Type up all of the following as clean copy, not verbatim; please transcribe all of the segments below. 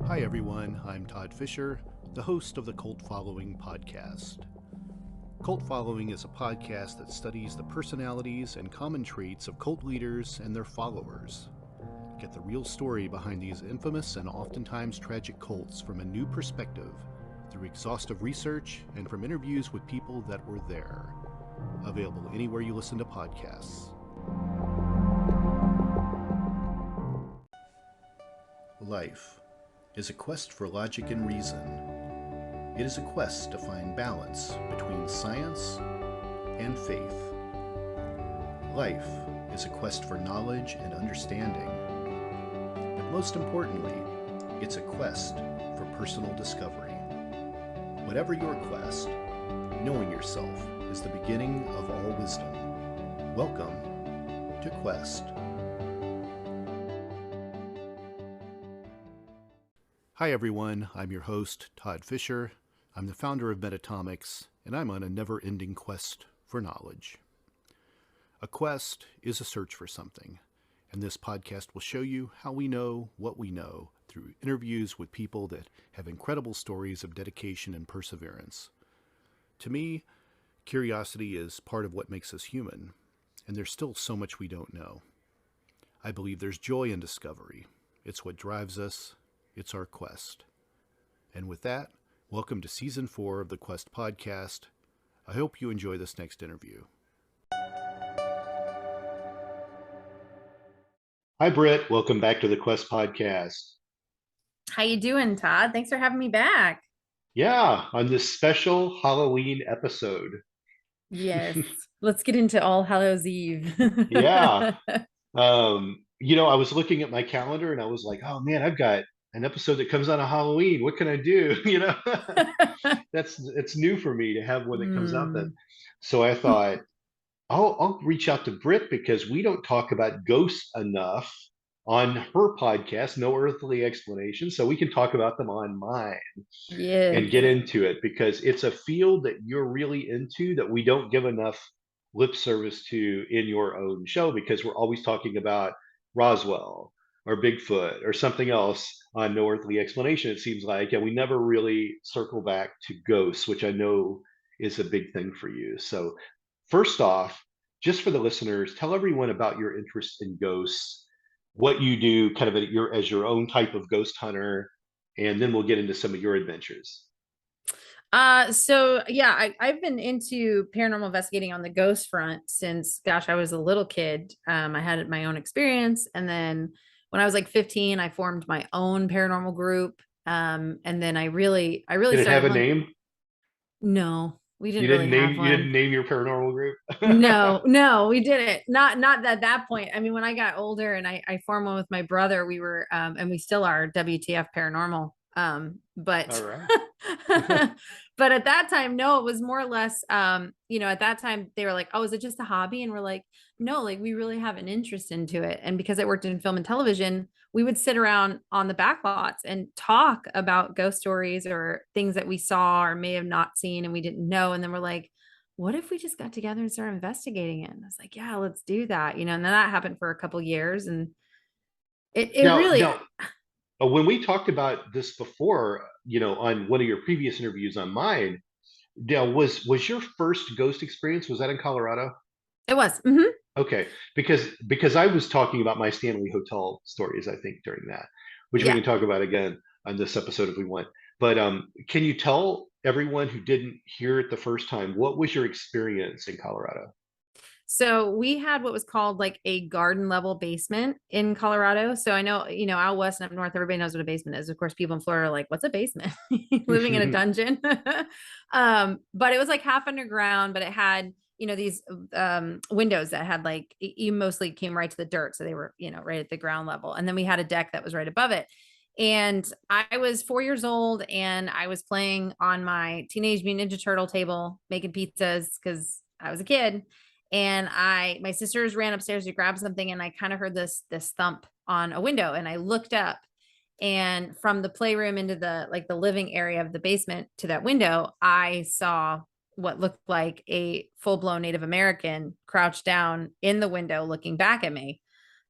Hi everyone, I'm Todd Fischer, the host of the Cult Following podcast. Cult Following is a podcast that studies the personalities and common traits of cult leaders and their followers. Get the real story behind these infamous and oftentimes tragic cults from a new perspective through exhaustive research and from interviews with people that were there. Available anywhere you listen to podcasts. Life is a quest for logic and reason. It is a quest to find balance between science and faith. Life is a quest for knowledge and understanding. But most importantly, it's a quest for personal discovery. Whatever your quest, knowing yourself is the beginning of all wisdom. Welcome to Quest. Hi everyone, I'm your host, Todd Fischer. I'm the founder of Metacortex, and I'm on a never-ending quest for knowledge. A quest is a search for something, and this podcast will show you how we know what we know through interviews with people that have incredible stories of dedication and perseverance. To me, curiosity is part of what makes us human, and there's still so much we don't know. I believe there's joy in discovery. It's what drives us. It's our quest. And with that, welcome to Season 4 of the Quest podcast. I hope you enjoy this next interview. Hi, Brit. Welcome back to the Quest podcast. How you doing, Todd? Thanks for having me back. Yeah, on this special Halloween episode. Yes. Let's get into All Hallows Eve. Yeah. I was looking at my calendar and I was like, oh man, I've got an episode that comes out on Halloween. What can I do? It's new for me to have one that comes out then. So I thought, I'll reach out to Brit because we don't talk about ghosts enough on her podcast, No Earthly Explanation. So we can talk about them on mine and Yes. get into it because it's a field that you're really into that we don't give enough lip service to in your own show because we're always talking about Roswell or Bigfoot or something else on No Earthly Explanation, it seems like, and we never really circle back to ghosts, which I know is a big thing for you. So first off, just for the listeners, tell everyone about your interest in ghosts, what you do kind of as your own type of ghost hunter, and then we'll get into some of your adventures. I've been into paranormal investigating on the ghost front since, gosh, I was a little kid. I had my own experience. And then when I was like 15, I formed my own paranormal group. And then I really Did it have a started. name? No, we You didn't didn't really name have you didn't one. name your paranormal group? No, we didn't. Not at that point. I mean, when I got older and I formed one with my brother, we were, and we still are WTF Paranormal. But All right. but at that time, no, it was more or less, at that time they were like, oh, is it just a hobby? And we're like, no, like we really have an interest into it. And because I worked in film and television, we would sit around on the back lots and talk about ghost stories or things that we saw or may have not seen and we didn't know. And then we're like, what if we just got together and started investigating it? And I was like, yeah, let's do that. And then that happened for a couple years and it Now, really. now, when we talked about this before, on one of your previous interviews on mine, now was your first ghost experience, was that in Colorado? It was. Mm-hmm. Okay, because I was talking about my Stanley Hotel stories, I think, during that, which we Yeah. can talk about again on this episode if we want. But can you tell everyone who didn't hear it the first time, what was your experience in Colorado? So we had what was called like a garden level basement in Colorado. So I know, out west and up north, everybody knows what a basement is. Of course, people in Florida are like, what's a basement? Living in a dungeon. But it was like half underground, but it had, these windows that had like, you mostly came right to the dirt. So they were, right at the ground level. And then we had a deck that was right above it. And I was 4 years old and I was playing on my Teenage Mutant Ninja Turtle table, making pizzas because I was a kid. And my sisters ran upstairs to grab something and I kind of heard this thump on a window and I looked up, and from the playroom into the living area of the basement to that window, I saw what looked like a full-blown Native American crouched down in the window looking back at me.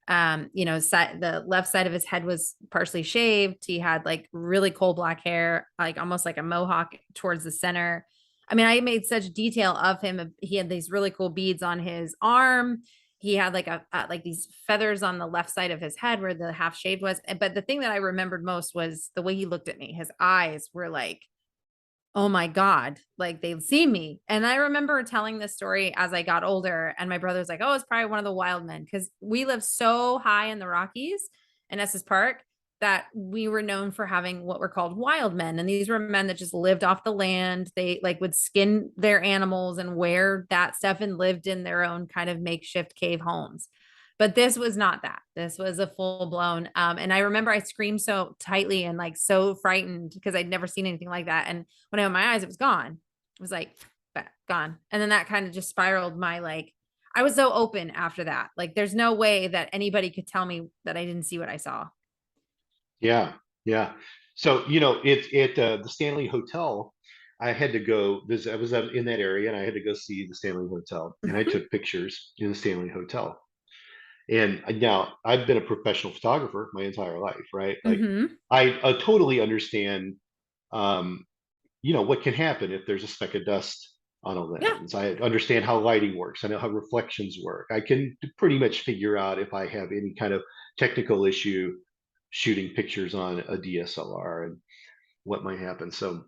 The left side of his head was partially shaved. He had like really coal black hair, like almost like a mohawk towards the center. I mean, I made such detail of him. He had these really cool beads on his arm. He had like like these feathers on the left side of his head where the half shaved was. But the thing that I remembered most was the way he looked at me. His eyes were like, oh my God, like they've seen me. And I remember telling this story as I got older, and my brother was like, oh, it's probably one of the wild men. Because we live so high in the Rockies in Estes Park that we were known for having what were called wild men. And these were men that just lived off the land. They like would skin their animals and wear that stuff and lived in their own kind of makeshift cave homes. But this was not that. This was a full blown. And I remember I screamed so tightly and like so frightened because I'd never seen anything like that. And when I opened my eyes, it was gone. It was like gone. And then that kind of just spiraled my like, I was so open after that. Like there's no way that anybody could tell me that I didn't see what I saw. Yeah, yeah. So, it's at the Stanley Hotel. I had to go visit. I was in that area, and I had to go see the Stanley Hotel, and I took pictures in the Stanley Hotel. And now I've been a professional photographer my entire life, right? Like I totally understand, what can happen if there's a speck of dust on a lens. I understand how lighting works. I know how reflections work. I can pretty much figure out if I have any kind of technical issue shooting pictures on a DSLR and what might happen. So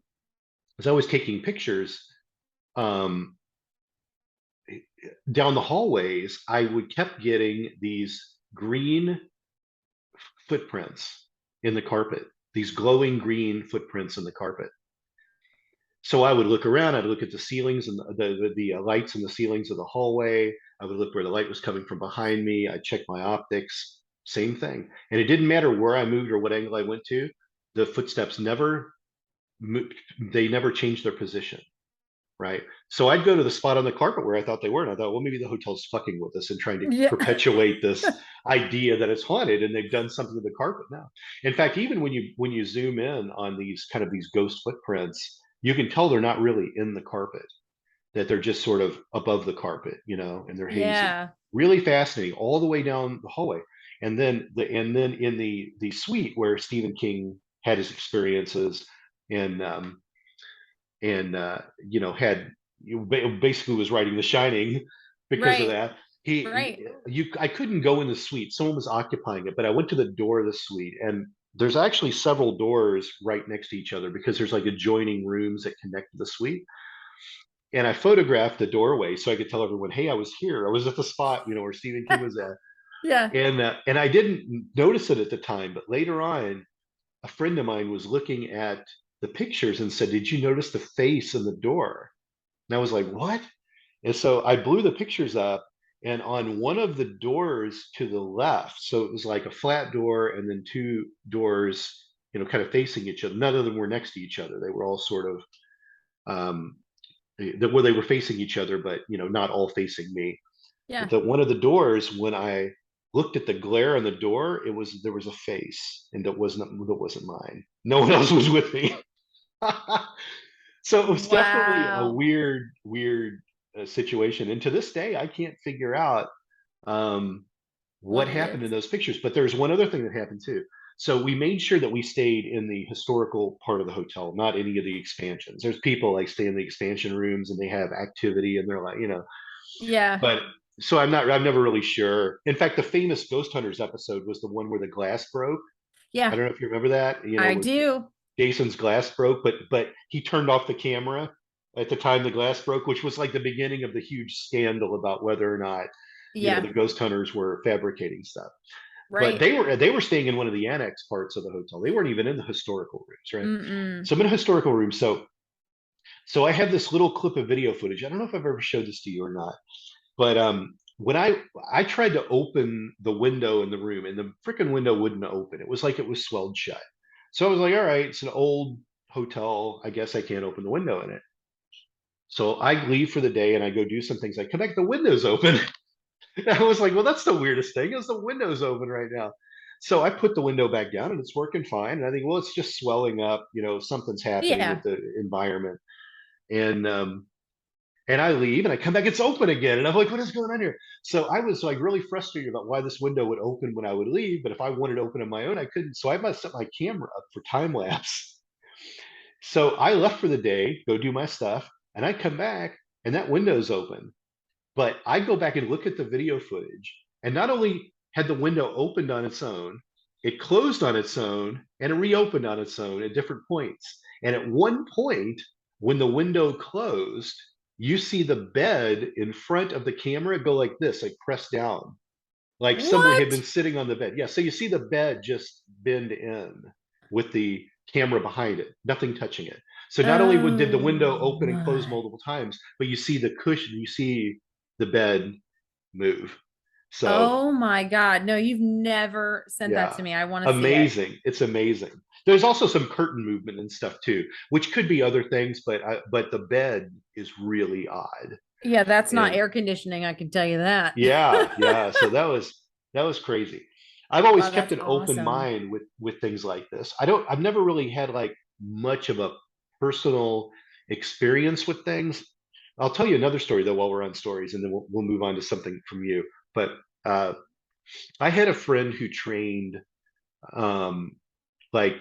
as I was taking pictures, down the hallways, I would kept getting these green footprints in the carpet, these glowing green footprints in the carpet. So I would look around, I'd look at the ceilings and the lights in the ceilings of the hallway. I would look where the light was coming from behind me. I'd check my optics, same thing. And it didn't matter where I moved or what angle I went to, the footsteps never moved, they never changed their position. Right. So I'd go to the spot on the carpet where I thought they were. And I thought, well, maybe the hotel's fucking with us and trying to perpetuate this idea that it's haunted, and they've done something to the carpet now. In fact, even when you zoom in on these ghost footprints, you can tell they're not really in the carpet, that they're just sort of above the carpet, and they're hazy. Really fascinating, all the way down the hallway. And then in the suite where Stephen King had his experiences, and had basically was writing The Shining because of that. I couldn't go in the suite. Someone was occupying it, but I went to the door of the suite, and there's actually several doors right next to each other because there's like adjoining rooms that connect to the suite. And I photographed the doorway so I could tell everyone, hey, I was here. I was at the spot, where Stephen King was at. And I didn't notice it at the time, but later on, a friend of mine was looking at the pictures and said, did you notice the face in the door? And I was like, what? And so I blew the pictures up, and on one of the doors to the left, so it was like a flat door and then two doors, kind of facing each other. None of them were next to each other. They were all sort of, where they were facing each other, but, not all facing me. But one of the doors, when I looked at the glare on the door, there was a face, and that wasn't mine. No one else was with me. So it was definitely a weird situation. And to this day, I can't figure out what happened in those pictures. But there's one other thing that happened too. So we made sure that we stayed in the historical part of the hotel, not any of the expansions. There's people like stay in the expansion rooms and they have activity and they're like, But so I'm never really sure. In fact, the famous Ghost Hunters episode was the one where the glass broke. I don't know if you remember that. I do. Jason's glass broke, but he turned off the camera at the time the glass broke, which was like the beginning of the huge scandal about whether or not the ghost hunters were fabricating stuff. But they were staying in one of the annex parts of the hotel. They weren't even in the historical rooms, right? So I'm in a historical room. So I have this little clip of video footage. I don't know if I've ever showed this to you or not, but when I tried to open the window in the room, and the freaking window wouldn't open. It was like it was swelled shut. So I was like, all right, it's an old hotel. I guess I can't open the window in it. So I leave for the day and I go do some things. I connect the windows open. And I was like, well, that's the weirdest thing is the window's open right now. So I put the window back down and it's working fine. And I think, well, it's just swelling up, something's happening with the environment. And And I leave and I come back, it's open again. And I'm like, what is going on here? So I was like really frustrated about why this window would open when I would leave. But if I wanted to open on my own, I couldn't. So I must set my camera up for time lapse. So I left for the day, go do my stuff, and I come back and that window's open. But I go back and look at the video footage, and not only had the window opened on its own, it closed on its own and it reopened on its own at different points. And at one point, when the window closed, you see the bed in front of the camera go like this, like pressed down, like someone had been What? sitting on the bed. Yeah, so you see the bed just bend in with the camera behind it, nothing touching it. So not only did the window Oh open and close my. multiple times, but you see the cushion, you see the bed move. So Oh my God. No, you've never sent that yeah, to me. I want to see it. amazing. It's amazing. There's also some curtain movement and stuff too, which could be other things, but the bed is really odd. Yeah, that's not And air conditioning, I can tell you that. yeah, yeah. So that was crazy. I've always Wow, kept that's an open awesome. mind with things like this. I've never really had like much of a personal experience with things. I'll tell you another story though while we're on stories, and then we'll move on to something from you. But uh, I had a friend who trained um, like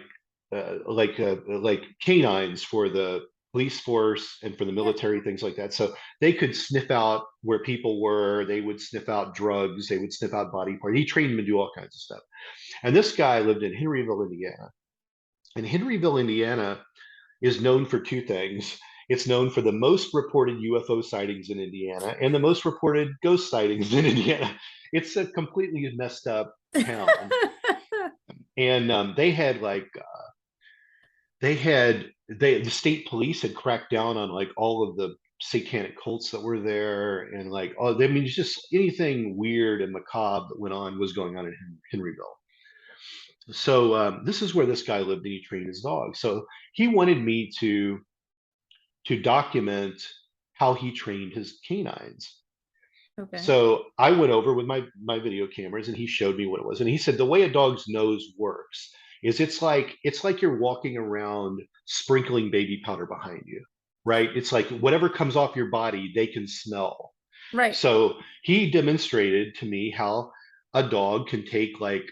like canines for the police force and for the Yeah. military, things like that. So they could sniff out where people were. They would sniff out drugs. They would sniff out body parts. He trained them to do all kinds of stuff. And this guy lived in Henryville, Indiana. And Henryville, Indiana is known for two things. It's known for the most reported UFO sightings in Indiana and the most reported ghost sightings in Indiana. It's a completely messed up town. And they had like the state police had cracked down on like all of the satanic cults that were there, and like, oh, I mean, it's just anything weird and macabre that went on was going on in Henryville. So this is where this guy lived and he trained his dog. So he wanted me to document how he trained his canines. Okay. So I went over with my video cameras and he showed me what it was. And he said the way a dog's nose works is it's like you're walking around sprinkling baby powder behind you, right? It's like whatever comes off your body, they can smell. Right. So he demonstrated to me how a dog can take like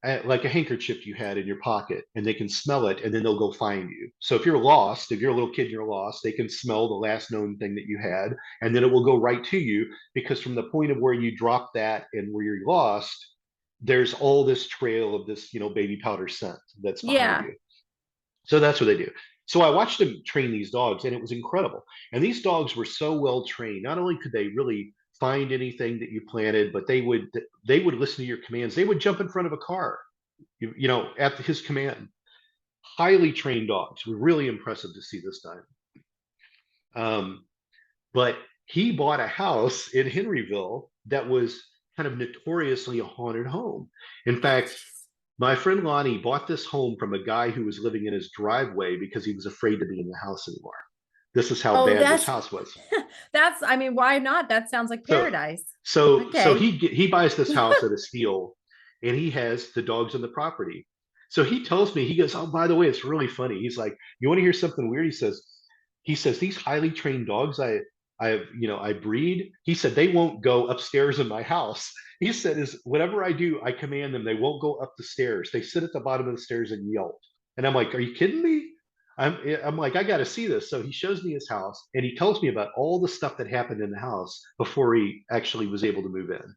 a handkerchief you had in your pocket, and they can smell it and then they'll go find you. So if you're lost, if you're a little kid and you're lost, they can smell the last known thing that you had, and then it will go right to you, because from the point of where you drop that and where you're lost, there's all this trail of this, baby powder scent that's behind Yeah. you. So that's what they do. So I watched them train these dogs, and it was incredible. And these dogs were so well trained. Not only could they really find anything that you planted, but they would listen to your commands. They would jump in front of a car, at his command. Highly trained dogs. Were really impressive to see this time. Um, but he bought a house in Henryville that was kind of notoriously a haunted home. In Oh, fact, my friend Lonnie bought this home from a guy who was living in his driveway because he was afraid to be in the house anymore. This is how oh, bad this that's house was. I mean, why not? That sounds like So, paradise. so Okay. he buys this house at a steal, and he has the dogs on the property. So he tells me, he goes, "Oh, by the way, it's really funny." He's like, "You want to hear something weird?" He says these highly trained dogs I breed. He said they won't go upstairs in my house. He said is whatever I do, I command them. They won't go up the stairs. They sit at the bottom of the stairs and yelp. And I'm like, are you kidding me? I'm like, I got to see this. So he shows me his house and he tells me about all the stuff that happened in the house before he actually was able to move in.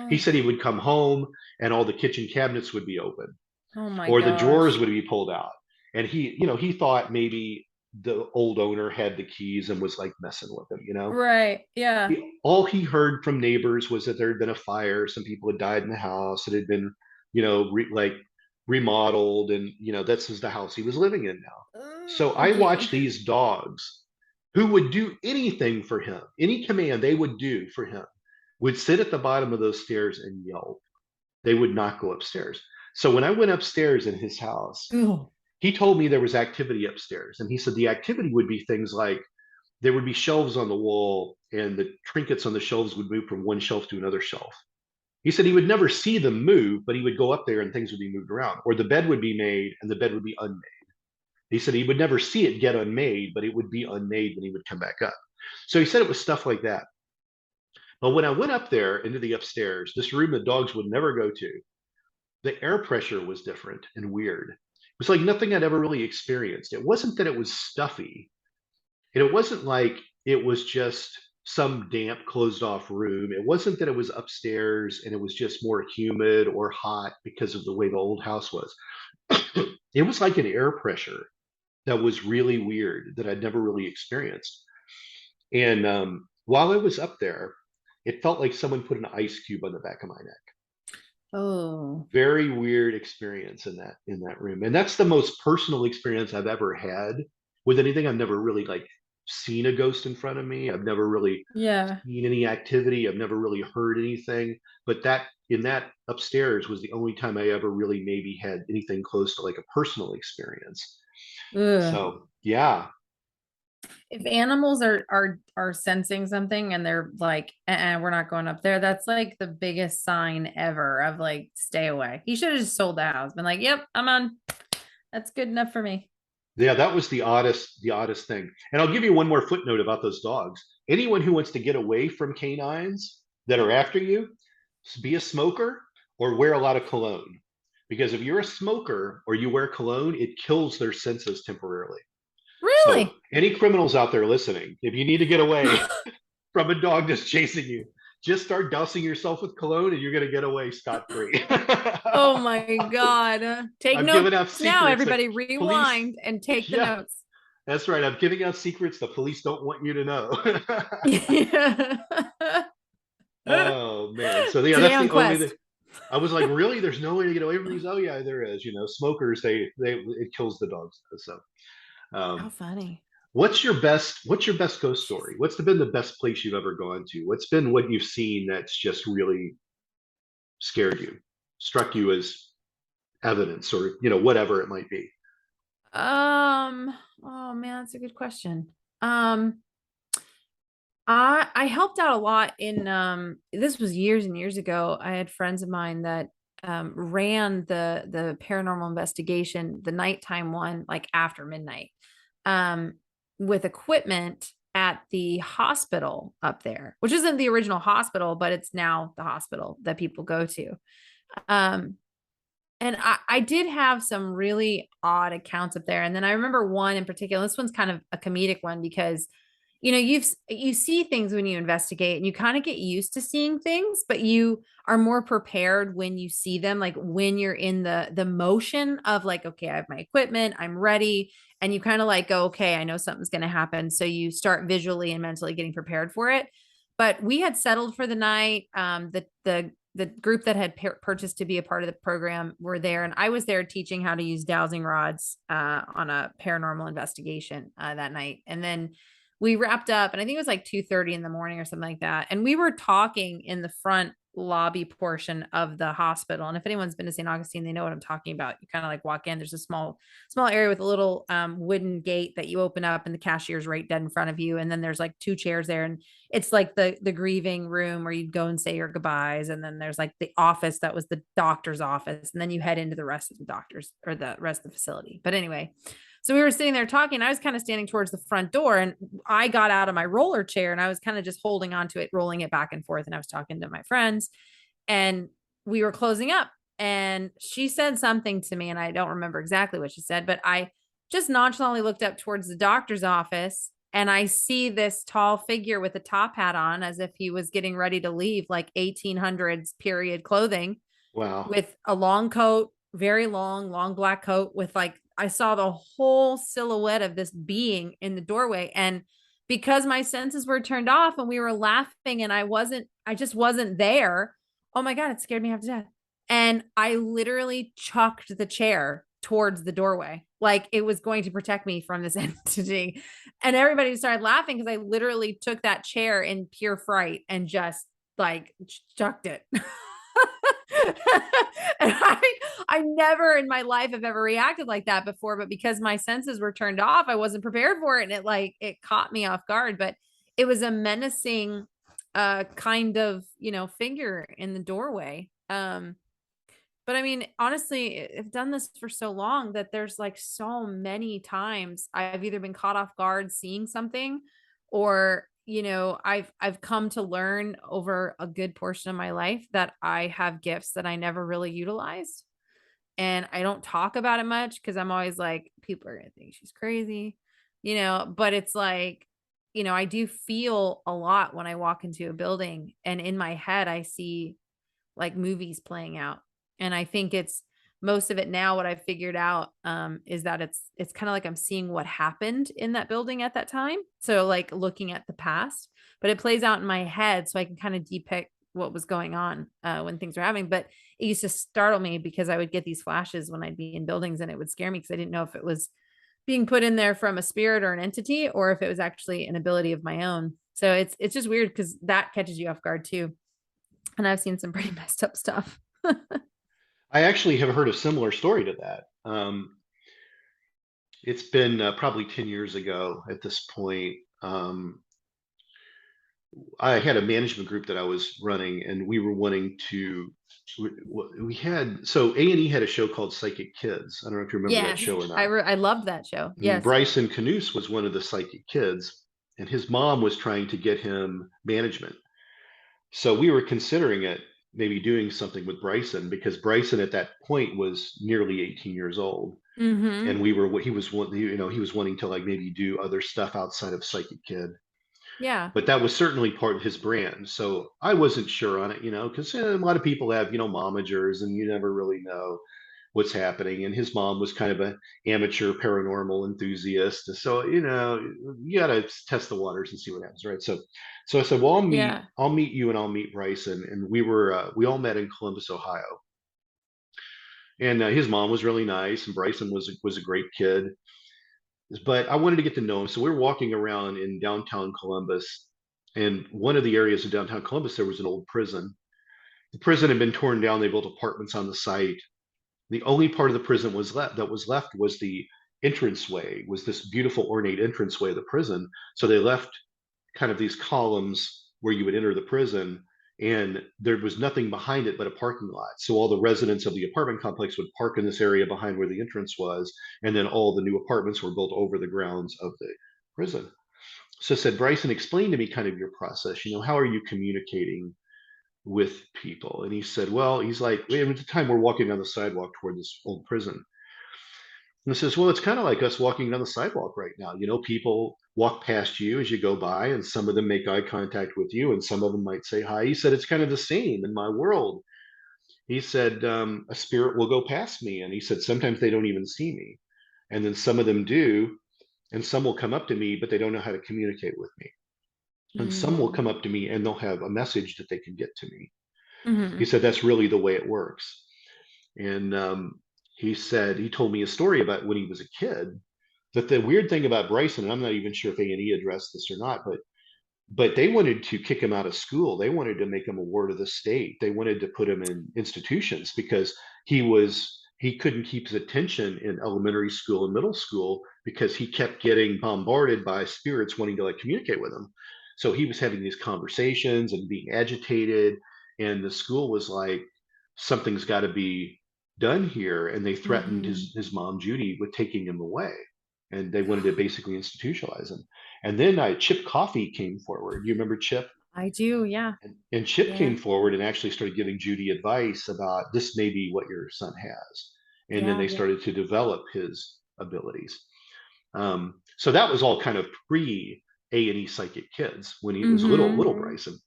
He Oh, said he would come home and all the kitchen cabinets would be open, oh my or the drawers gosh. would be pulled out. And he thought maybe the old owner had the keys and was like messing with him. Right. Yeah. All he heard from neighbors was that there had been a fire. Some people had died in the house. It had been, like remodeled, and this is the house he was living in now. So I Okay. watched these dogs who would do anything for him, any command they would do for him, would sit at the bottom of those stairs and yelp. They would not go upstairs. So when I went upstairs in his house, Oh, he told me there was activity upstairs. And he said the activity would be things like there would be shelves on the wall, and the trinkets on the shelves would move from one shelf to another shelf. He said he would never see them move, but he would go up there and things would be moved around, or the bed would be made and the bed would be unmade. He said he would never see it get unmade, but it would be unmade when he would come back up. So he said it was stuff like that. But when I went up there into the upstairs, this room the dogs would never go to, the air pressure was different and weird. It was like nothing I'd ever really experienced. It wasn't that it was stuffy, and it wasn't like it was just some damp, closed off room. It wasn't that it was upstairs and it was just more humid or hot because of the way the old house was. It was like an air pressure that was really weird that I'd never really experienced. And while I was up there, it felt like someone put an ice cube on the back of my neck. Oh, Very weird experience in that room. And that's the most personal experience I've ever had with anything. I've never really like seen a ghost in front of me. I've never really yeah. seen any activity. I've never really heard anything. But that in that upstairs was the only time I ever really maybe had anything close to like a personal experience. Ugh. So yeah. If animals are sensing something and they're like, we're not going up there, that's like the biggest sign ever of like, stay away. He should have just sold the house, been like, yep, I'm on. That's good enough for me. Yeah, that was the oddest thing. And I'll give you one more footnote about those dogs. Anyone who wants to get away from canines that are after you, be a smoker or wear a lot of cologne. Because if you're a smoker or you wear cologne, it kills their senses temporarily. So Really? any criminals out there listening, if you need to get away from a dog that's chasing you, just start dousing yourself with cologne and you're going to get away scot-free. Oh my God. Take I'm notes giving out now, secrets that everybody. police, Rewind and take the yeah, notes. that's right. I'm giving out secrets the police don't want you to know. Yeah. Oh man. So yeah, Today that's on the only Quest. thing. I was like, really? There's no way to get away from these? Oh yeah, there is. Smokers, they it kills the dogs. So How um funny. what's your best ghost story? Jeez. What's been the best place you've ever gone to? What's been what you've seen that's just really scared you, struck you as evidence or whatever it might be? Oh man, that's a good question. Um, I helped out a lot in this was years and years ago. I had friends of mine that ran the paranormal investigation, the nighttime one, like after midnight, um, with equipment at the hospital up there, which isn't the original hospital, but it's now the hospital that people go to. Um, and I did have some really odd accounts up there. And then I remember one in particular. This one's kind of a comedic one because, you see things when you investigate and you kind of get used to seeing things, but you are more prepared when you see them, like when you're in the motion of like, okay, I have my equipment, I'm ready. And you kind of like go, okay, I know something's going to happen. So you start visually and mentally getting prepared for it. But we had settled for the night. The group that had purchased to be a part of the program were there, and I was there teaching how to use dowsing rods on a paranormal investigation that night. And then we wrapped up, and I think it was like 2:30 in the morning or something like that. And we were talking in the front lobby portion of the hospital. And if anyone's been to St. Augustine, they know what I'm talking about. You kind of like walk in, there's a small area with a little wooden gate that you open up, and the cashier's right dead in front of you. And then there's like two chairs there, and it's like the grieving room where you'd go and say your goodbyes. And then there's like the office that was the doctor's office. And then you head into the rest of the doctors or the rest of the facility. But anyway, so we were sitting there talking. I was kind of standing towards the front door, and I got out of my roller chair and I was kind of just holding onto it, rolling it back and forth. And I was talking to my friends, and we were closing up, and she said something to me, and I don't remember exactly what she said, but I just nonchalantly looked up towards the doctor's office, and I see this tall figure with a top hat on as if he was getting ready to leave, like 1800s period clothing, Wow. with a long coat, very long black coat with like, I saw the whole silhouette of this being in the doorway. And because my senses were turned off and we were laughing and I just wasn't there. Oh my God, it scared me half to death. And I literally chucked the chair towards the doorway, like it was going to protect me from this entity. And everybody started laughing because I literally took that chair in pure fright and just like chucked it. And I never in my life have ever reacted like that before, but because my senses were turned off, I wasn't prepared for it. And it caught me off guard, but it was a menacing, kind of, figure in the doorway. But I mean, honestly, I've done this for so long that there's like so many times I've either been caught off guard seeing something, or I've come to learn over a good portion of my life that I have gifts that I never really utilized. And I don't talk about it much because I'm always like, people are gonna think she's crazy, but it's like, I do feel a lot when I walk into a building, and in my head I see like movies playing out. And I think it's most of it now, what I've figured out is that it's kind of like I'm seeing what happened in that building at that time. So like looking at the past, but it plays out in my head so I can kind of depict what was going on when things were happening. But it used to startle me because I would get these flashes when I'd be in buildings, and it would scare me because I didn't know if it was being put in there from a spirit or an entity, or if it was actually an ability of my own. So it's just weird because that catches you off guard too. And I've seen some pretty messed up stuff. I actually have heard a similar story to that. It's been probably 10 years ago at this point. I had a management group that I was running, and we were wanting to. We had so A&E had a show called Psychic Kids. I don't know if you remember that Yes, show or not. I loved that show. And Yes. Bryson Canoose was one of the psychic kids, and his mom was trying to get him management. So we were considering it, maybe doing something with Bryson, because Bryson at that point was nearly 18 years old. Mm-hmm. And he was wanting to like maybe do other stuff outside of Psychic Kid. Yeah. But that was certainly part of his brand. So I wasn't sure on it, because a lot of people have, momagers, and you never really know what's happening. And his mom was kind of an amateur paranormal enthusiast. So, you got to test the waters and see what happens, right? So I said, well, Yeah. I'll meet you, and I'll meet Bryson. And we all met in Columbus, Ohio. And his mom was really nice, and Bryson was a great kid. But I wanted to get to know him. So we were walking around in downtown Columbus, and one of the areas of downtown Columbus, there was an old prison. The prison had been torn down. They built apartments on the site. The only part of the prison that was left was the entranceway, was this beautiful ornate entranceway of the prison. So they left kind of these columns where you would enter the prison, and there was nothing behind it but a parking lot. So all the residents of the apartment complex would park in this area behind where the entrance was, and then all the new apartments were built over the grounds of the prison. So I said, Bryson, explain to me kind of your process. How are you communicating with people? And he said, well, he's like, at the time we're walking down the sidewalk toward this old prison. And says, well, it's kind of like us walking down the sidewalk right now. People walk past you as you go by, and some of them make eye contact with you, and some of them might say hi. He said, it's kind of the same in my world. He said, a spirit will go past me. And he said, sometimes they don't even see me. And then some of them do, and some will come up to me, but they don't know how to communicate with me. And some will come up to me, and they'll have a message that they can get to me. Mm-hmm. He said, that's really the way it works. And he told me a story about when he was a kid, that the weird thing about Bryson, and I'm not even sure if A&E addressed this or not, but they wanted to kick him out of school. They wanted to make him a ward of the state. They wanted to put him in institutions because he couldn't keep his attention in elementary school and middle school because he kept getting bombarded by spirits wanting to like communicate with him. So he was having these conversations and being agitated, and the school was like, something's got to be done here. And they threatened his mom, Judy, with taking him away. And they wanted to basically institutionalize him. And then Chip Coffey came forward. You remember Chip? I do, yeah. And Chip came forward and actually started giving Judy advice about, this may be what your son has. And then they started to develop his abilities. So that was all kind of pre A&E Psychic Kids when he was little Bryson.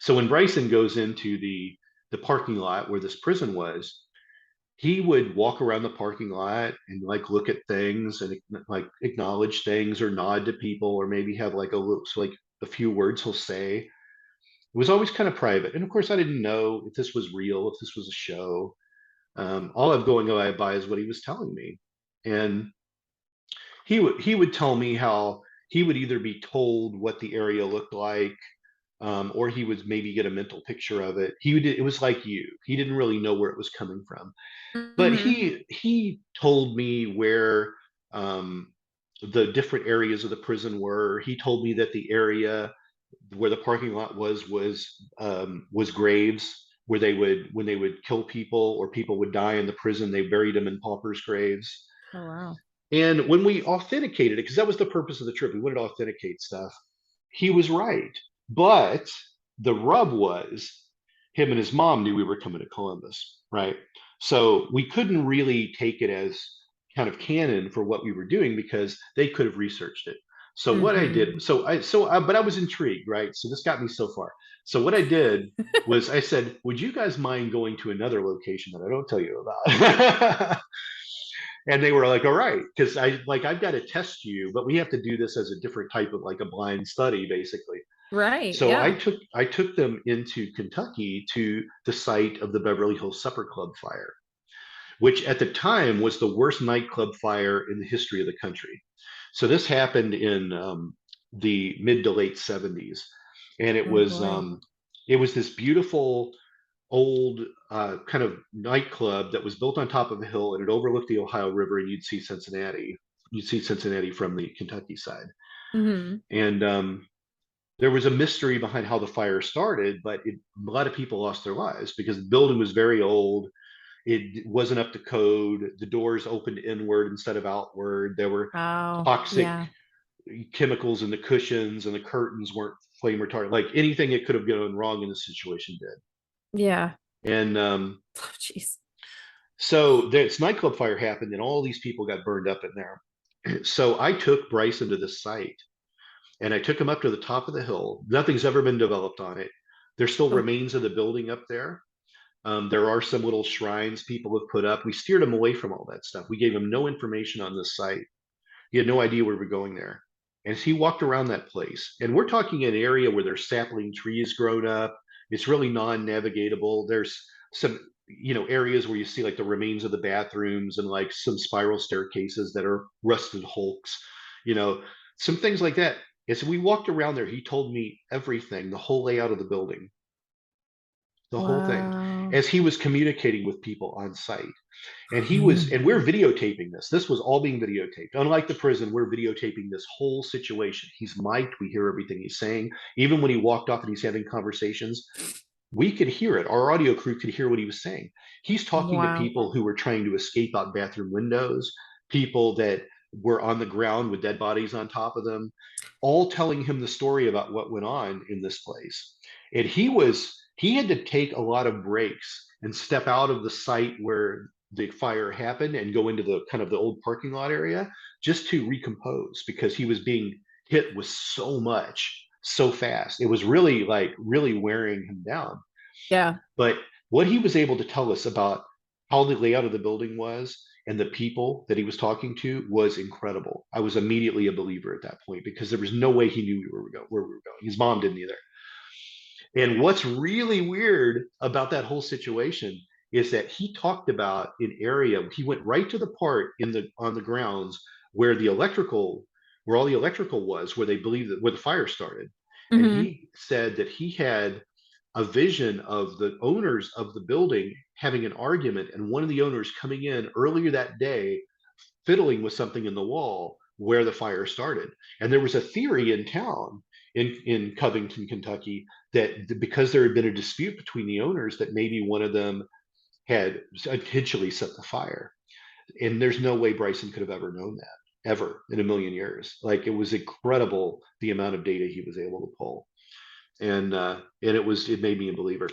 So when Bryson goes into the parking lot where this prison was, he would walk around the parking lot and like look at things and like acknowledge things or nod to people, or maybe have like a few words he'll say. It was always kind of private. And of course, I didn't know if this was real, if this was a show. All I'm going by is what he was telling me. And he would tell me how he would either be told what the area looked like, or he would maybe get a mental picture of it. It was like he didn't really know where it was coming from, but he told me where the different areas of the prison were. He told me that the area where the parking lot was graves where when they would kill people or people would die in the prison, they buried them in paupers' graves. Oh wow. And when we authenticated it, because that was the purpose of the trip, we wanted to authenticate stuff. he was right. But the rub was him and his mom knew we were coming to Columbus, right? So we couldn't really take it as kind of canon for what we were doing because they could have researched it. So what I did, but I was intrigued, right? So this got me so far. So what I did was I said, would you guys mind going to another location that I don't tell you about? And they were like, all right, because I've got to test you, but we have to do this as a different type of like a blind study, basically. Right. So Yeah. I took them into Kentucky to the site of the Beverly Hills Supper Club fire, which at the time was the worst nightclub fire in the history of the country. So this happened in the mid to late 70s, and Oh boy. it was this beautiful old kind of nightclub that was built on top of a hill, and it overlooked the Ohio River, and you'd see Cincinnati. You'd see Cincinnati from the Kentucky side, and there was a mystery behind how the fire started, but a lot of people lost their lives because the building was very old. It wasn't up to code. The doors opened inward instead of outward. There were Oh, toxic yeah. chemicals in the cushions, and the curtains weren't flame retardant. Like anything that could have gone wrong in the situation did. Yeah. And Oh, jeez. so this nightclub fire happened, and all these people got burned up in there. So I took Bryson to this site, and I took him up to the top of the hill. Nothing's ever been developed on it. There's still Oh, remains of the building up there. There are some little shrines people have put up. We steered him away from all that stuff. We gave him no information on this site. He had no idea we were going there. And he walked around that place. And we're talking an area where there's sapling trees grown up. It's really non-navigatable. There's some, areas where you see like the remains of the bathrooms and like some spiral staircases that are rusted hulks, you know, some things like that. And so we walked around there. He told me everything, the whole layout of the building, the whole thing, wow. as he was communicating with people on site. And we're videotaping this. This was all being videotaped. Unlike the prison, we're videotaping this whole situation. He's mic'd. We hear everything he's saying. Even when he walked off and he's having conversations, we could hear it. Our audio crew could hear what he was saying. He's talking to Wow. people who were trying to escape out bathroom windows, people that were on the ground with dead bodies on top of them, all telling him the story about what went on in this place. And he had to take a lot of breaks and step out of the site where the fire happened and go into the kind of the old parking lot area just to recompose because he was being hit with so much so fast. It was really wearing him down. Yeah. But what he was able to tell us about how the layout of the building was and the people that he was talking to was incredible. I was immediately a believer at that point because there was no way he knew where we were going. His mom didn't either. And what's really weird about that whole situation is that he talked about an area. He went right to the part on the grounds where where all the electrical was, where they believe that where the fire started. And he said that he had a vision of the owners of the building having an argument, and one of the owners coming in earlier that day, fiddling with something in the wall where the fire started. And there was a theory in town in Covington, Kentucky, that because there had been a dispute between the owners, that maybe one of them had intentionally set the fire. And there's no way Bryson could have ever known that, ever in a million years. Like it was incredible the amount of data he was able to pull. And it made me a believer.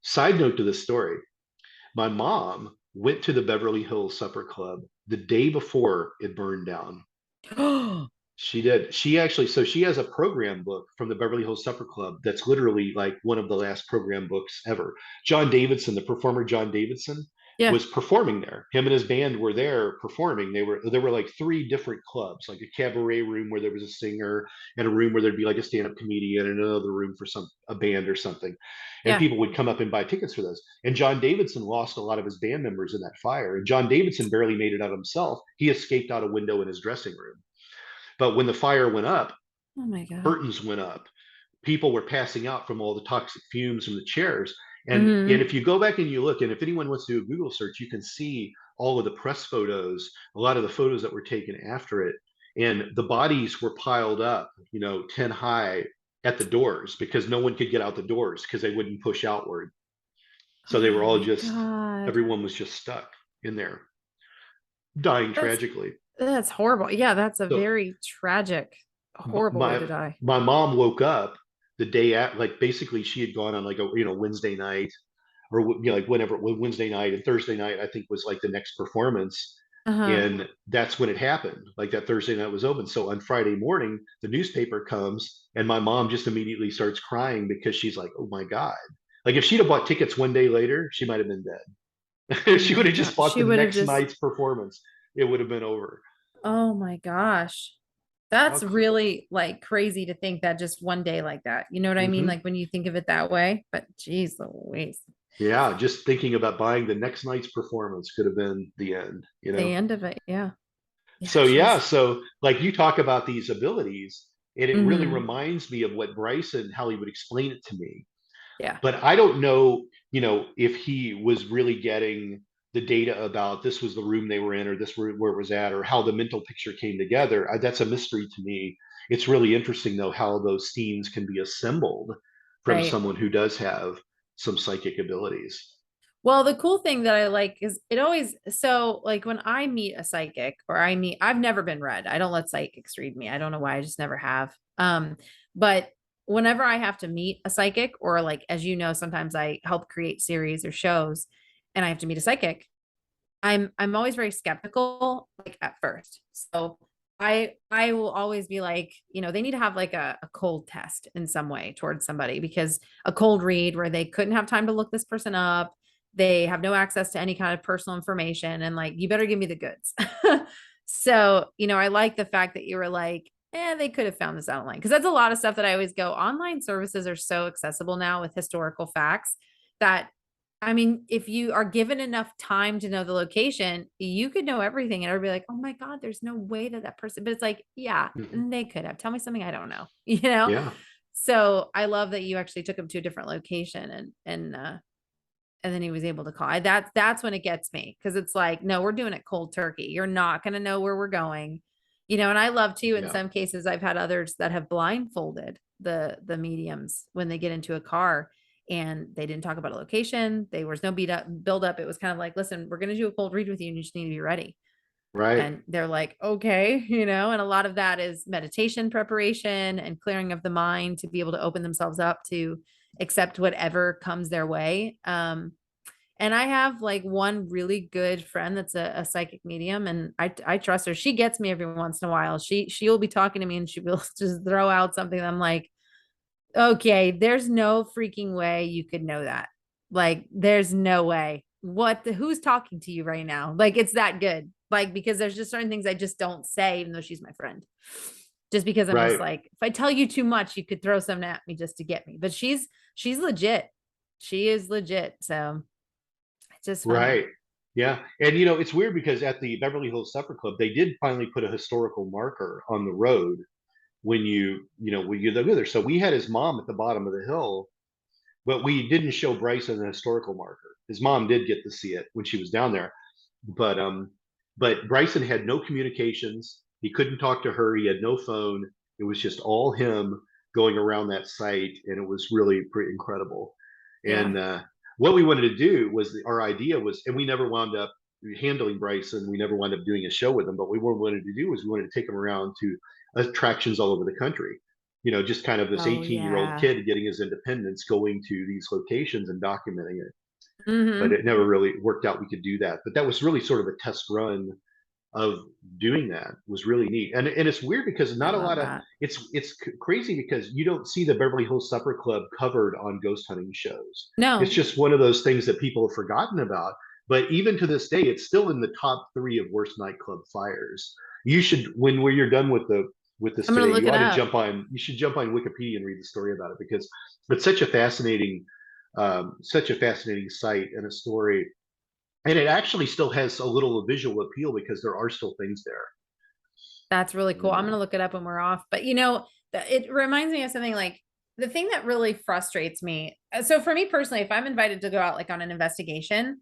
Side note to this story, my mom went to the Beverly Hills Supper Club the day before it burned down. She did. So she has a program book from the Beverly Hills Supper Club that's literally like one of the last program books ever. John Davidson, the performer John Davidson, Yeah. was performing there. Him and his band were there performing. There were like three different clubs, like a cabaret room where there was a singer, and a room where there'd be like a stand-up comedian, and another room for a band or something. And Yeah. people would come up and buy tickets for those. And John Davidson lost a lot of his band members in that fire. And John Davidson barely made it out himself. He escaped out a window in his dressing room. But when the fire went up, Oh my God. curtains went up. People were passing out from all the toxic fumes from the chairs. And if you go back and you look, and if anyone wants to do a Google search, you can see all of the press photos, a lot of the photos that were taken after it. And the bodies were piled up, 10 high at the doors because no one could get out the doors because they wouldn't push outward. So they were Oh all my God. everyone was just stuck in there, dying That's tragically. that's horrible. Yeah, that's a So very tragic. A horrible way to my die. my mom woke up the day at, like, basically she had gone on like a, Wednesday night, or like whenever, Wednesday night, and Thursday night I think was like the next performance, Uh-huh. and that's when it happened. Like that Thursday night was open, so on Friday morning the newspaper comes, and my mom just immediately starts crying because she's like, oh my God, like if she'd have bought tickets one day later she might have been dead. Oh If she would my have God. just bought She the would have next just, night's performance, it would have been over. oh my gosh. That's really like crazy to think that just one day like that. You know what I mean? Hmm. Like when you think of it that way, but geez Louise. Yeah, just thinking about buying the next night's performance could have been the end, The end of it. Yeah. Yeah. So yeah, Geez. so like you talk about these abilities, and it really Hmm. reminds me of what Bryson, how he would explain it to me. Yeah. But I don't know, if he was really getting the data about this was the room they were in, or this where it was at, or how the mental picture came together. That's a mystery to me. It's really interesting though how those scenes can be assembled from Right. someone who does have some psychic abilities. Well, the cool thing that I like is it always, so like when I meet a psychic or I've never been read. I don't let psychics read me. I don't know why. I just never have. But whenever I have to meet a psychic, or like, as you know, sometimes I help create series or shows and I have to meet a psychic, I'm always very skeptical, like at first. So I will always be like, they need to have like a cold test in some way towards somebody, because a cold read where they couldn't have time to look this person up, they have no access to any kind of personal information, and like, you better give me the goods. So, I like the fact that you were like, they could have found this out online. Because that's a lot of stuff that I always go, online services are so accessible now with historical facts that, I mean, if you are given enough time to know the location, you could know everything, and everybody like, oh my God, there's no way that that person, but it's like, yeah, Mhm. they could have. Tell me something I don't know, you know? Yeah, So I love that you actually took him to a different location, and then he was able to call. That's when it gets me, because it's like, no, we're doing it cold turkey. You're not going to know where we're going, and I love too, in yeah, some cases, I've had others that have blindfolded the mediums when they get into a car, and they didn't talk about a location. There was no build up. It was kind of like, listen, we're going to do a cold read with you, and you just need to be ready. right, And they're like, okay, and a lot of that is meditation preparation and clearing of the mind to be able to open themselves up to accept whatever comes their way. And I have like one really good friend that's a psychic medium, and I trust her. She gets me every once in a while. She'll be talking to me, and she will just throw out something that I'm like, okay, there's no freaking way you could know that. Like, there's no way. Who's talking to you right now? Like, it's that good. Like, because there's just certain things I just don't say, even though she's my friend. Just because I'm just right. like, if I tell you too much, you could throw something at me just to get me. But she's legit. She is legit. So it's just funny. Right. Yeah. And it's weird because at the Beverly Hills Supper Club, they did finally put a historical marker on the road when you go there. So we had his mom at the bottom of the hill, but we didn't show Bryson the historical marker. His mom did get to see it when she was down there. But Bryson had no communications. He couldn't talk to her. He had no phone. It was just all him going around that site, and it was really pretty incredible. Yeah. And what we wanted to do was our idea was, and we never wound up handling Bryson. We never wound up doing a show with him. But what we wanted to do was we wanted to take him around to attractions all over the country. Just kind of this Oh 18-year-old yeah. kid getting his independence, going to these locations and documenting it. But Mm-hmm. it never really worked out we could do that. But that was really sort of a test run of doing that. Was really neat. And it's weird because I not a love lot of, that. it's crazy because you don't see the Beverly Hills Supper Club covered on ghost hunting shows. It's No, just one of those things that people have forgotten about. But even to this day, it's still in the top 3 of worst nightclub fires. You should, when you're done with this I'm gonna today, look you it ought to up. jump on. You should jump on Wikipedia and read the story about it because it's such a fascinating site and a story, and it actually still has a little visual appeal because there are still things there. That's really cool. And I'm gonna look it up when we're off. But it reminds me of something like the thing that really frustrates me. So for me personally, if I'm invited to go out like on an investigation,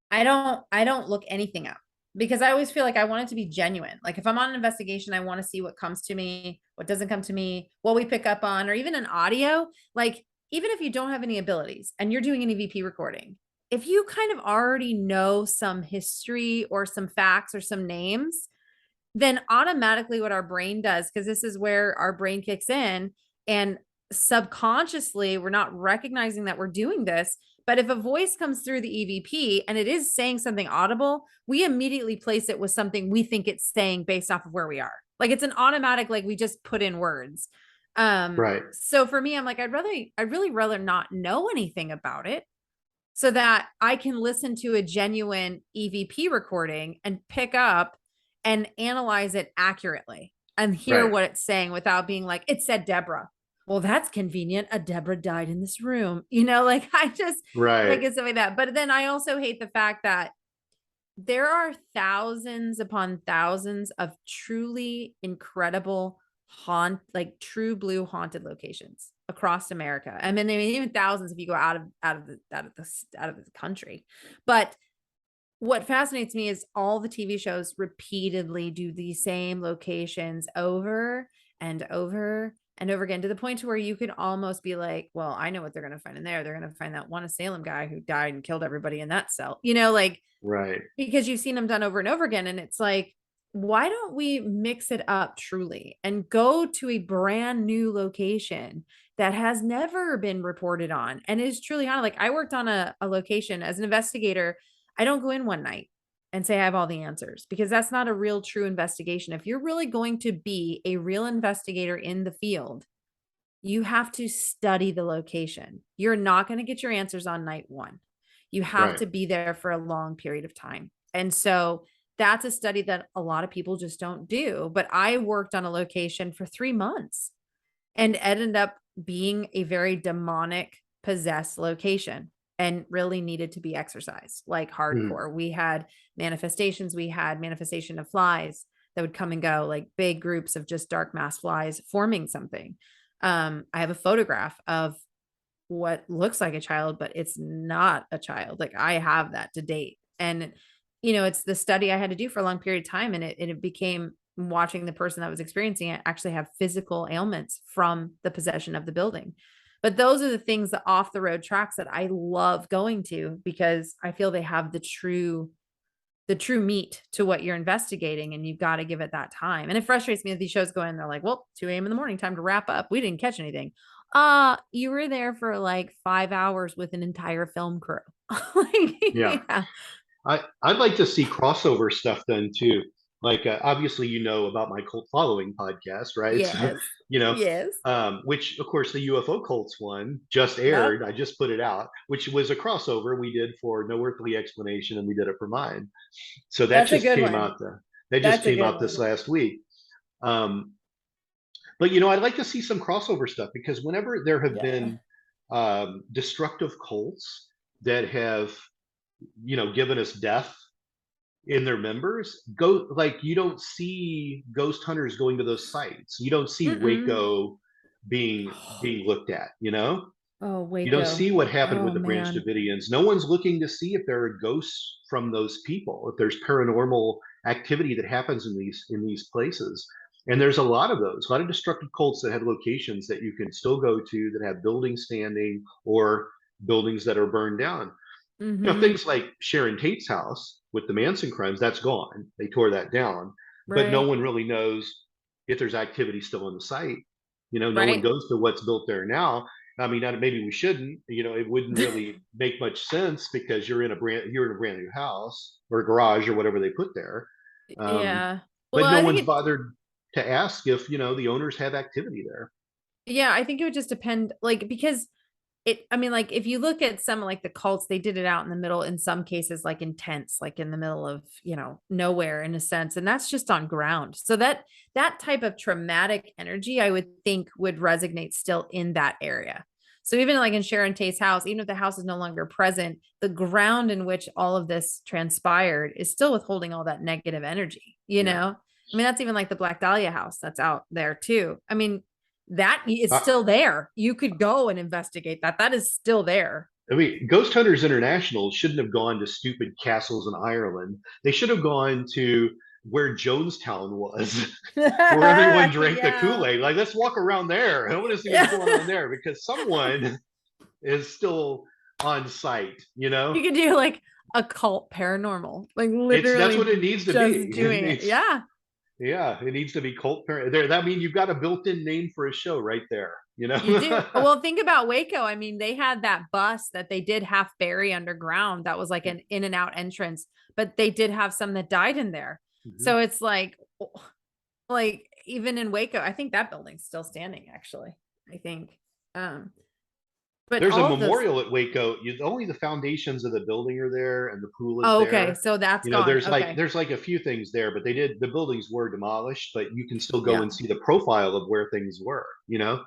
I don't look anything up, because I always feel like I want it to be genuine. Like if I'm on an investigation, I want to see what comes to me, what doesn't come to me, what we pick up on, or even an audio. Like, even if you don't have any abilities and you're doing an EVP recording, if you kind of already know some history or some facts or some names, then automatically what our brain does, because this is where our brain kicks in, and subconsciously we're not recognizing that we're doing this. But if a voice comes through the EVP and it is saying something audible, we immediately place it with something we think it's saying based off of where we are. Like it's an automatic, like we just put in words. Right. So for me, I'm like, I'd really rather not know anything about it, so that I can listen to a genuine EVP recording and pick up and analyze it accurately and hear Right. what it's saying without being like, it said Deborah. Well, that's convenient. A Deborah died in this room. Like I just like Right. it's like that. But then I also hate the fact that there are thousands upon thousands of truly incredible like true blue haunted locations across America. I mean, even thousands if you go out of the country. But what fascinates me is all the TV shows repeatedly do the same locations over and over and over again, to the point to where you could almost be like, well, I know what they're going to find in there. They're going to find that one Salem guy who died and killed everybody in that cell, like, Right. because you've seen them done over and over again. And it's like, why don't we mix it up truly and go to a brand new location that has never been reported on and is truly haunted? Like I worked on a location as an investigator. I don't go in one night and say I have all the answers, because that's not a real true investigation. If you're really going to be a real investigator in the field, you have to study the location. You're not going to get your answers on night one. You have Right. to be there for a long period of time. And so that's a study that a lot of people just don't do. But I worked on a location for 3 months and ended up being a very demonic possessed location and really needed to be exercised like hardcore. We had manifestations. We had manifestation of flies that would come and go, like big groups of just dark mass flies forming something. I have a photograph of what looks like a child, but it's not a child. Like I have that to date. And, it's the study I had to do for a long period of time. And it became watching the person that was experiencing it actually have physical ailments from the possession of the building. But those are the things, the off the road tracks that I love going to, because I feel they have the true meat to what you're investigating, and you've got to give it that time. And it frustrates me that these shows go in, they're like, well, 2 a.m. in the morning, time to wrap up. We didn't catch anything. You were there for like 5 hours with an entire film crew. Yeah. Yeah. I'd like to see crossover stuff done too. Like obviously, about my cult following podcast, right? So, Yes. Yes. which of course the UFO cults one just Yep. aired. I just put it out, which was a crossover we did for No Earthly Explanation, and we did it for mine. So that That's a just good came one. out. That just That's a came good out this one. last week. But I'd like to see some crossover stuff, because whenever there have Yeah. been destructive cults that have given us death in their members, go like you don't see ghost hunters going to those sites. You don't see Mm-mm. Waco being looked at. Oh, You don't Waco. see what happened with Oh the Branch man. Davidians. No one's looking to see if there are ghosts from those people, if there's paranormal activity that happens in these places. And there's a lot of those, a lot of destructive cults that have locations that you can still go to, that have buildings standing or buildings that are burned down. Mm-hmm. Things like Sharon Tate's house with the Manson crimes, that's gone. They tore that down, but no Right. one really knows if there's activity still on the site. No one Right. goes to what's built there now. I mean, maybe we shouldn't. It wouldn't really make much sense, because you're in a brand new house or garage or whatever they put there. Um, Yeah. Well, but no I think one's it, bothered to ask if the owners have activity there. yeah, I think it would just depend, like, because I mean, like, if you look at some like the cults, they did it out in the middle, in some cases, like in tents, like in the middle of, nowhere in a sense. And that's just on ground. So that type of traumatic energy, I would think, would resonate still in that area. So even like in Sharon Tate's house, even if the house is no longer present, the ground in which all of this transpired is still withholding all that negative energy, Yeah. I mean, that's even like the Black Dahlia house that's out there too. I mean, that is I, still there. You could go and investigate that. That is still there. I mean, Ghost Hunters International shouldn't have gone to stupid castles in Ireland. They should have gone to where Jonestown was, where everyone drank the Yeah. Kool-Aid. Like, let's walk around there. I want to see what's Yeah. going on there, because someone is still on site, You could do like a cult paranormal, like That's literally what it needs to just be. It doing it. needs, Yeah. Yeah, it needs to be cult parent there. That means you've got a built-in name for a show right there, you know? You do. Well, think about Waco. I mean, they had that bus that they did half bury underground. That was like an in and out entrance, but they did have some that died in there. Mhm. So it's like even in Waco, I think that building's still standing, actually. I think. But There's a all of those. memorial at Waco. Only the foundations of the building are there, and the pool is Oh, okay. there. So that's You know, gone. there's like Okay. there's like a few things there, but the buildings were demolished, but you can still go Yeah. and see the profile of where things were. You know,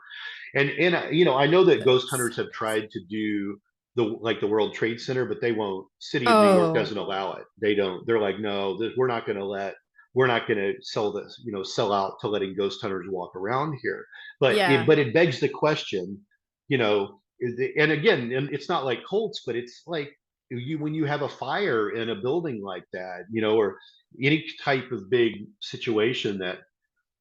and you know, I know that ghost That's hunters have tried to do the World Trade Center, but they won't. City of New York oh doesn't allow it. They don't. They're like, no, we're not going to let. We're not going to sell this, you know, sell out to letting ghost hunters walk around here. yeah. But it begs the question, you know, and again, and it's not like cults, but it's like you when you have a fire in a building like that, you know, or any type of big situation that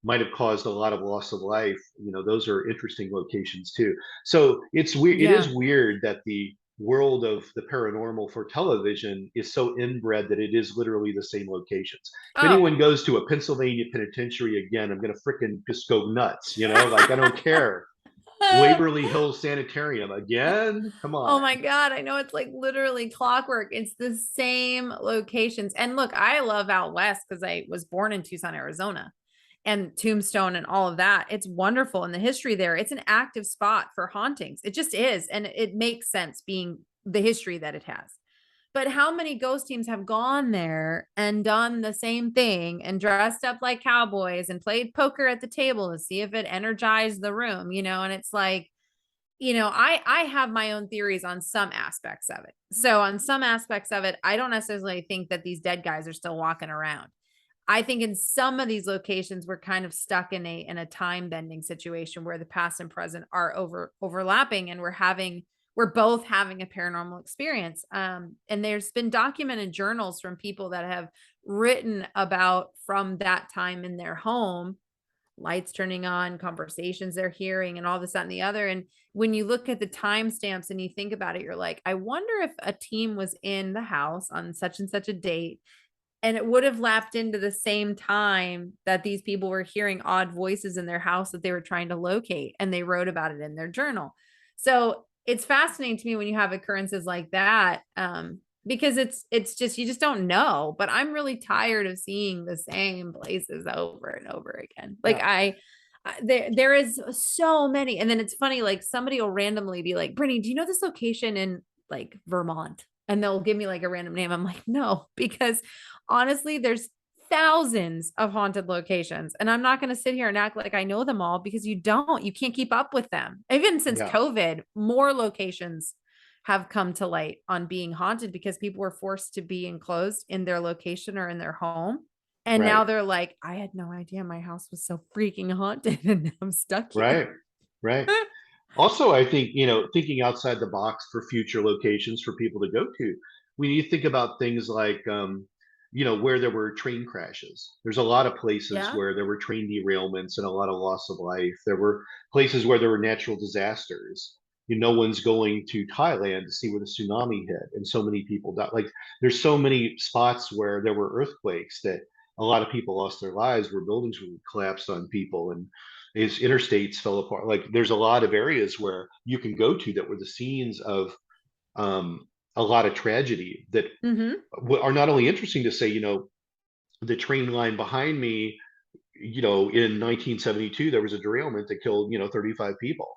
might have caused a lot of loss of life, you know, those are interesting locations too. So it's weird. It is Yeah. weird that the world of the paranormal for television is so inbred that it is literally the same locations. If Oh. anyone goes to a Pennsylvania penitentiary again, I'm gonna freaking just go nuts, you know, like I don't care. Waverly Hills Sanitarium again? Come Oh on. my God. I know it's like literally clockwork. It's the same locations. And look, I love out west because I was born in Tucson, Arizona, and Tombstone and all of that. It's wonderful. And the history there, it's an active spot for hauntings. It just is. And it makes sense being the history that it has. But how many ghost teams have gone there and done the same thing and dressed up like cowboys and played poker at the table to see if it energized the room, you know? And it's like, I have my own theories on some aspects of it. So on some aspects of it, I don't necessarily think that these dead guys are still walking around. I think in some of these locations we're kind of stuck in a time bending situation where the past and present are overlapping, and we're both having a paranormal experience. And there's been documented journals from people that have written about from that time in their home, lights turning on, conversations they're hearing, and all this, that, and the other. And when you look at the timestamps and you think about it, you're like, I wonder if a team was in the house on such and such a date, and it would have lapped into the same time that these people were hearing odd voices in their house that they were trying to locate, and they wrote about it in their journal. So it's fascinating to me when you have occurrences like that. Because it's just, you just don't know. But I'm really tired of seeing the same places over and over again. Like Yeah. there is so many. And then it's funny, like somebody will randomly be like, Brittany, do you know this location in like Vermont? And they'll give me like a random name. I'm like, no, because honestly, there's thousands of haunted locations. And I'm not going to sit here and act like I know them all, because you can't keep up with them. Even since Yeah. COVID, more locations have come to light on being haunted because people were forced to be enclosed in their location or in their home. And now Right. they're like, I had no idea my house was so freaking haunted and I'm stuck Right. here. Right. Also, I think, you know, thinking outside the box for future locations for people to go to, we need to think about things like, you know, where there were train crashes. There's a lot of places Yeah. where there were train derailments and a lot of loss of life. There were places where there were natural disasters. You know, no one's going to Thailand to see where the tsunami hit and so many people died. Like, there's so many spots where there were earthquakes that a lot of people lost their lives, where buildings were collapsed on people, and is interstates fell apart. Like, there's a lot of areas where you can go to that were the scenes of um, a lot of tragedy that Mm-hmm. are not only interesting to say, you know, the train line behind me, you know, in 1972 there was a derailment that killed, you know, 35 people,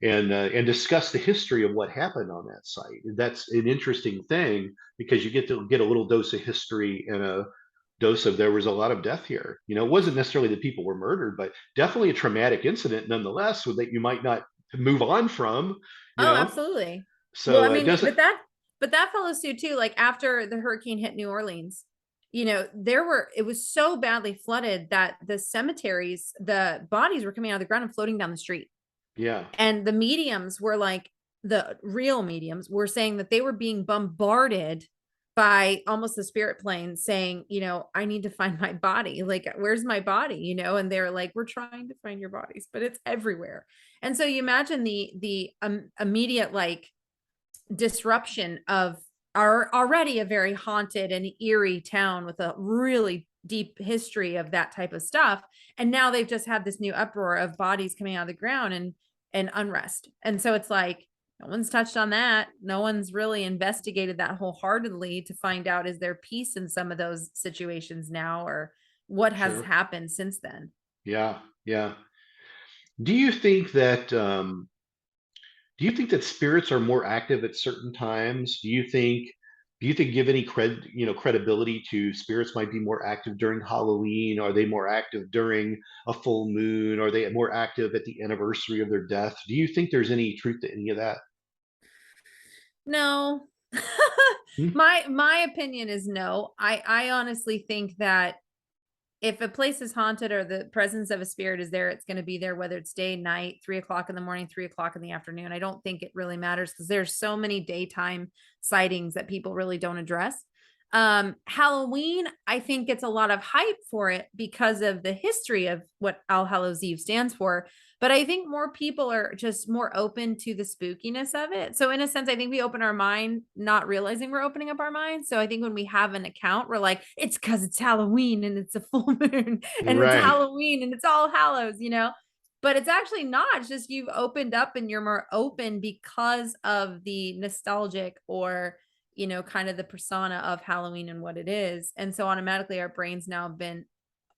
and discuss the history of what happened on that site. That's an interesting thing because you get to get a little dose of history and a dose of there was a lot of death here. You know, it wasn't necessarily that people were murdered, but definitely a traumatic incident nonetheless, so that you might not move on from, you Oh, know. absolutely. Well, I So it mean, doesn't. but that follows suit too. Like after the hurricane hit New Orleans, it was so badly flooded that the cemeteries, the bodies were coming out of the ground and floating down the street. Yeah. And the mediums were like, the real mediums were saying that they were being bombarded by almost the spirit plane saying, I need to find my body. Like, where's my body? And they're like, we're trying to find your bodies, but it's everywhere. And so you imagine the immediate like disruption of our already a very haunted and eerie town with a really deep history of that type of stuff. And now they've just had this new uproar of bodies coming out of the ground and unrest. And so it's like, no one's touched on that. No one's really investigated that wholeheartedly to find out, is there peace in some of those situations now, or what has Sure. happened since then? Yeah. Yeah. Do you think that spirits are more active at certain times? Do you think give any credibility to spirits might be more active during Halloween? Are they more active during a full moon? Are they more active at the anniversary of their death? Do you think there's any truth to any of that? No. Hmm? My opinion is no. I honestly think that if a place is haunted or the presence of a spirit is there, it's going to be there, whether it's day, night, 3 o'clock in the morning, 3 o'clock in the afternoon. I don't think it really matters, because there's so many daytime sightings that people really don't address. Halloween, I think gets a lot of hype for it because of the history of what All Hallows Eve stands for. But I think more people are just more open to the spookiness of it. So in a sense, I think we open our mind, not realizing we're opening up our mind. So I think when we have an account, we're like, it's because it's Halloween and it's a full moon and it's Right. Halloween and it's All Hallows, but it's actually not. It's just you've opened up and you're more open because of the nostalgic, or kind of the persona of Halloween and what it is. And so automatically our brains now have been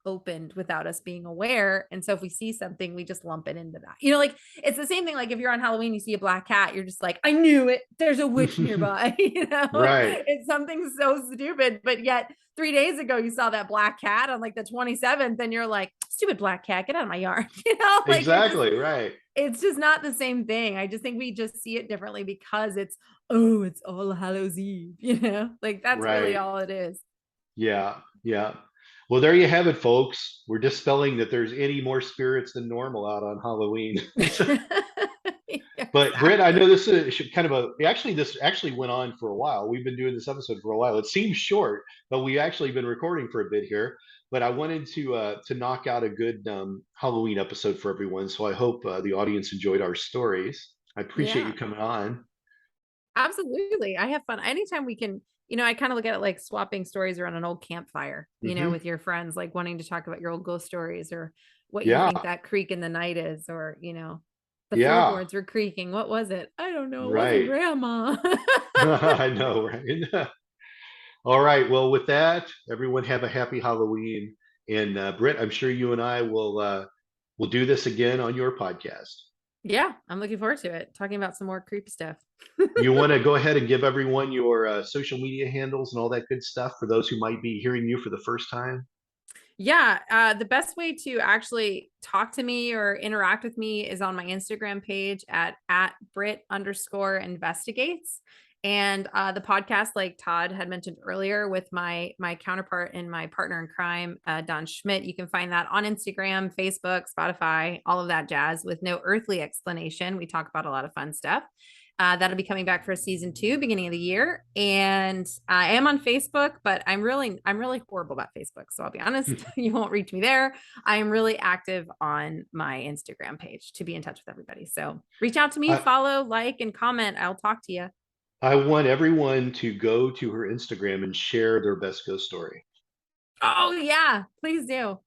opened without us being aware. And so if we see something, we just lump it into that. Like it's the same thing. Like if you're on Halloween, you see a black cat, you're just like, I knew it. There's a witch nearby. Right. It's something so stupid. But yet 3 days ago, you saw that black cat on like the 27th, and you're like, stupid black cat, get out of my yard. Like Exactly. Right. it's just not the same thing. I just think we just see it differently because it's All Hallows Eve, like that's really Right. all it is. Yeah. Yeah. Well, there you have it, folks. We're dispelling that there's any more spirits than normal out on Halloween. But Britt, I know Exactly. this is kind of this actually went on for a while. We've been doing this episode for a while. It seems short, but we actually been recording for a bit here. But I wanted to knock out a good Halloween episode for everyone. So I hope the audience enjoyed our stories. I appreciate you Yeah, coming on. absolutely. I have fun. Anytime we can, I kind of look at it like swapping stories around an old campfire, Hmm. with your friends, like wanting to talk about your old ghost stories, or what you think Yeah. that creak in the night is, or, the Yeah. floorboards were creaking. What was it? I don't know. It wasn't Right. grandma. I know, right? All right. Well, with that, everyone have a happy Halloween. And Britt, I'm sure you and I will do this again on your podcast. Yeah, I'm looking forward to it. Talking about some more creepy stuff. You want to go ahead and give everyone your social media handles and all that good stuff for those who might be hearing you for the first time? Yeah, the best way to actually talk to me or interact with me is on my Instagram page at Brit_investigates. And the podcast, like Todd had mentioned earlier, with my counterpart and my partner in crime, Don Schmidt, you can find that on Instagram, Facebook, Spotify, all of that jazz, with no earthly explanation. We talk about a lot of fun stuff. That'll be coming back for season 2, beginning of the year. And I am on Facebook, but I'm really horrible about Facebook. So I'll be honest, you won't reach me there. I am really active on my Instagram page to be in touch with everybody. So reach out to me, I, follow, like, and comment. I'll talk to you. I want everyone to go to her Instagram and share their best ghost story. Oh yeah, please do.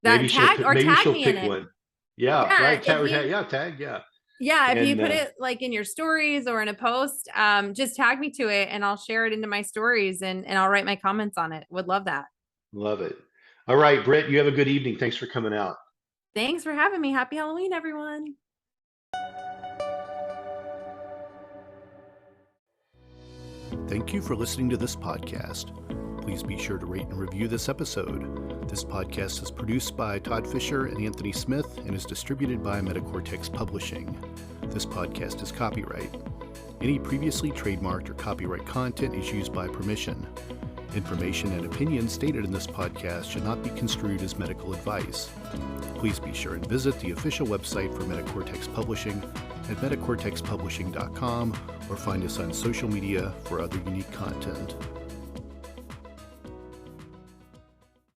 Maybe That tag she'll me in pick it. one. Yeah, Yeah, right. if you Tag, yeah. Yeah, if you And put it like in your stories or in a post, just tag me to it and I'll share it into my stories, and I'll write my comments on it. Would love that. love it. All right, Britt, you have a good evening. Thanks for coming out. Thanks for having me. Happy Halloween, everyone. Thank you for listening to this podcast. Please be sure to rate and review this episode. This podcast is produced by Todd Fischer and Anthony Smith and is distributed by Metacortex Publishing. This podcast is copyright. Any previously trademarked or copyright content is used by permission. Information and opinions stated in this podcast should not be construed as medical advice. Please be sure and visit the official website for Metacortex Publishing at metacortexpublishing.com, or find us on social media for other unique content.